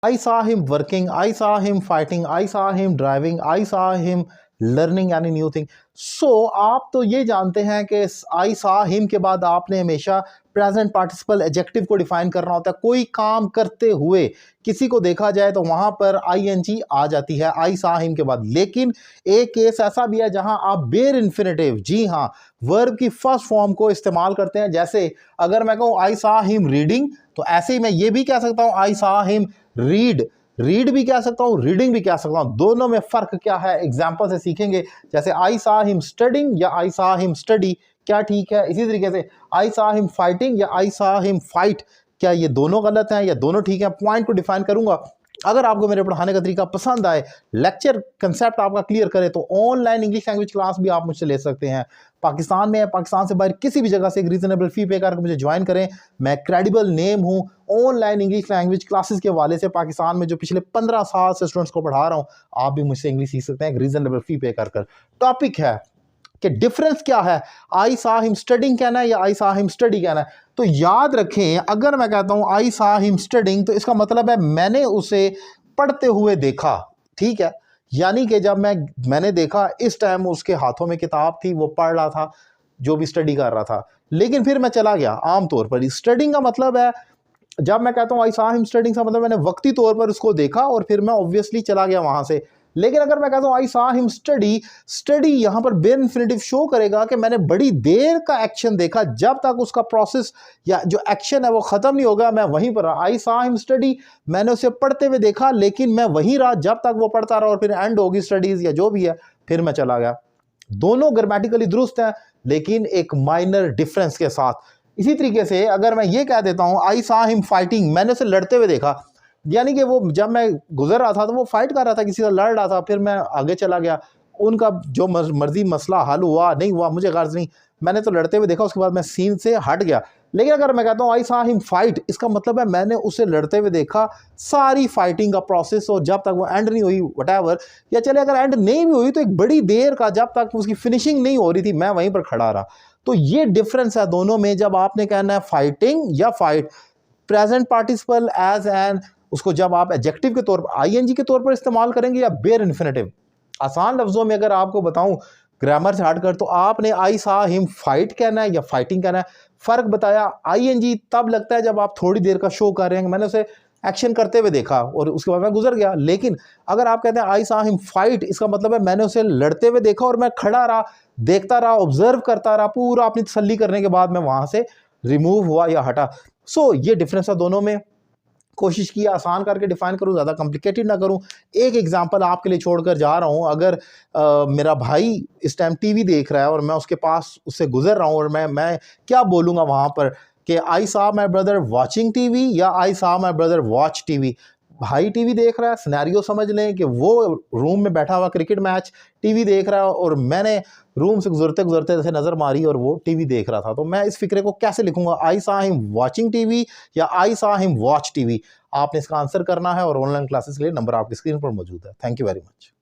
I saw him working, I saw him fighting, I saw him driving, I saw him learning any new thing. So आप तो ये जानते हैं कि I saw him के बाद आपने हमेशा प्रेजेंट पार्टिसिपल एडजेक्टिव को डिफाइन करना होता है। कोई काम करते हुए किसी को देखा जाए तो वहां पर ing आ जाती है I saw him के बाद। लेकिन एक केस ऐसा भी है जहां आप बेयर इन्फिनेटिव, जी हाँ, वर्ब की फर्स्ट फॉर्म को इस्तेमाल करते हैं। जैसे अगर मैं कहूँ I saw him reading, तो ऐसे ही मैं ये भी कह सकता हूँ I saw him read, read भी कह सकता हूं, रीडिंग भी कह सकता हूं। दोनों में फर्क क्या है एग्जांपल से सीखेंगे। जैसे आई सा हिम स्टडिंग या आई सा हिम स्टडी, क्या ठीक है? इसी तरीके से आई सा हिम फाइटिंग या आई सा हिम फाइट, क्या ये दोनों गलत हैं या दोनों ठीक हैं? पॉइंट को डिफाइन करूंगा। अगर आपको मेरे पढ़ाने का तरीका पसंद आए, लेक्चर कंसेप्ट आपका क्लियर करे, तो ऑनलाइन इंग्लिश लैंग्वेज क्लास भी आप मुझसे ले सकते हैं। पाकिस्तान में है, पाकिस्तान से बाहर किसी भी जगह से एक रीजनेबल फी पे करके मुझे ज्वाइन करें। मैं क्रेडिबल नेम हूं ऑनलाइन इंग्लिश लैंग्वेज क्लासेस के हवाले से। पाकिस्तान में जो पिछले 15 साल से स्टूडेंट्स को पढ़ा रहा हूं, आप भी मुझसे इंग्लिश सीख सकते हैं एक रीजनेबल फी पे कर। टॉपिक है कि डिफरेंस क्या है, आई सा हिम स्टडिंग कहना है या आई सा हिम स्टडी कहना है। तो याद रखें, अगर मैं कहता हूं आई सा हिम स्टडिंग, तो इसका मतलब है मैंने उसे पढ़ते हुए देखा, ठीक है? यानी कि जब मैंने देखा, इस टाइम उसके हाथों में किताब थी, वो पढ़ रहा था, जो भी स्टडी कर रहा था, लेकिन फिर मैं चला गया। आमतौर पर स्टडिंग का मतलब है, जब मैं कहता हूं आई सा हिम स्टडिंग का मतलब मैंने वक्ती तौर पर उसको देखा और फिर मैं ऑब्वियसली चला गया वहां से। लेकिन अगर मैं कहता हूं आई सा हिम स्टडी, स्टडी यहां पर बेयर इन्फिनेटिव शो करेगा कि मैंने बड़ी देर का एक्शन देखा, जब तक उसका प्रोसेस या जो एक्शन है वो खत्म नहीं होगा, मैं वहीं पर रहा। आई सा हिम स्टडी, मैंने उसे पढ़ते हुए देखा, लेकिन मैं वहीं रहा जब तक वो पढ़ता रहा और फिर एंड होगी स्टडीज या जो भी है, फिर मैं चला गया। दोनों ग्रामेटिकली दुरुस्त हैं, लेकिन एक माइनर डिफरेंस के साथ। इसी तरीके से अगर मैं ये कह देता हूं आई सा हिम फाइटिंग, मैंने उसे लड़ते हुए देखा, यानी कि वो जब मैं गुजर रहा था तो वो फाइट कर रहा था, किसी से लड़ रहा था, फिर मैं आगे चला गया। उनका जो मर्जी मसला हल हुआ नहीं हुआ मुझे गर्ज नहीं, मैंने तो लड़ते हुए देखा, उसके बाद मैं सीन से हट गया। लेकिन अगर मैं कहता हूँ आई सा हिम फाइट, इसका मतलब है मैंने उसे लड़ते हुए देखा, सारी फाइटिंग का प्रोसेस, और जब तक वो एंड नहीं हुई वटेवर, या चले अगर एंड नहीं भी हुई तो एक बड़ी देर का, जब तक उसकी फिनिशिंग नहीं हो रही थी, मैं वहीं पर खड़ा रहा। तो ये डिफरेंस है दोनों में, जब आपने कहना है फाइटिंग या fight. Present participle as an, उसको जब आप एडजेक्टिव के तौर पर आईएनजी के तौर पर इस्तेमाल करेंगे या बेयर इन्फिनेटिव। आसान लफ्जों में अगर आपको बताऊं ग्रामर से हटकर, तो आपने आई सा हिम फाइट कहना है या फाइटिंग कहना है। फर्क बताया, आईएनजी तब लगता है जब आप थोड़ी देर का शो कर रहे हैं, मैंने उसे एक्शन करते हुए देखा और उसके बाद मैं गुजर गया। लेकिन अगर आप कहते हैं आई सा हिम फाइट, इसका मतलब है मैंने उसे लड़ते हुए देखा और मैं खड़ा रहा, देखता रहा, ऑब्जर्व करता रहा, पूरा अपनी तसल्ली करने के बाद मैं वहां से रिमूव हुआ या हटा। सो ये डिफरेंस है दोनों में। कोशिश की आसान करके डिफाइन करूं, ज़्यादा कॉम्प्लिकेटेड ना करूं। एक एग्जांपल आपके लिए छोड़कर जा रहा हूं। अगर मेरा भाई इस टाइम टीवी देख रहा है और मैं उसके पास उससे गुजर रहा हूं, और मैं क्या बोलूँगा वहाँ पर कि आई सा माई ब्रदर वॉचिंग टीवी या आई सा माई ब्रदर वॉच टीवी। भाई टीवी देख रहा है, सिनेरियो समझ लें कि वो रूम में बैठा हुआ क्रिकेट मैच टीवी देख रहा है और मैंने रूम से गुजरते गुजरते जैसे नज़र मारी और वो टीवी देख रहा था। तो मैं इस फिक्रे को कैसे लिखूंगा, आई सा हिम वॉचिंग टीवी या आई सा हिम वॉच टीवी? आपने इसका आंसर करना है और ऑनलाइन क्लासेस के लिए नंबर आपकी स्क्रीन पर मौजूद है। Thank you very much.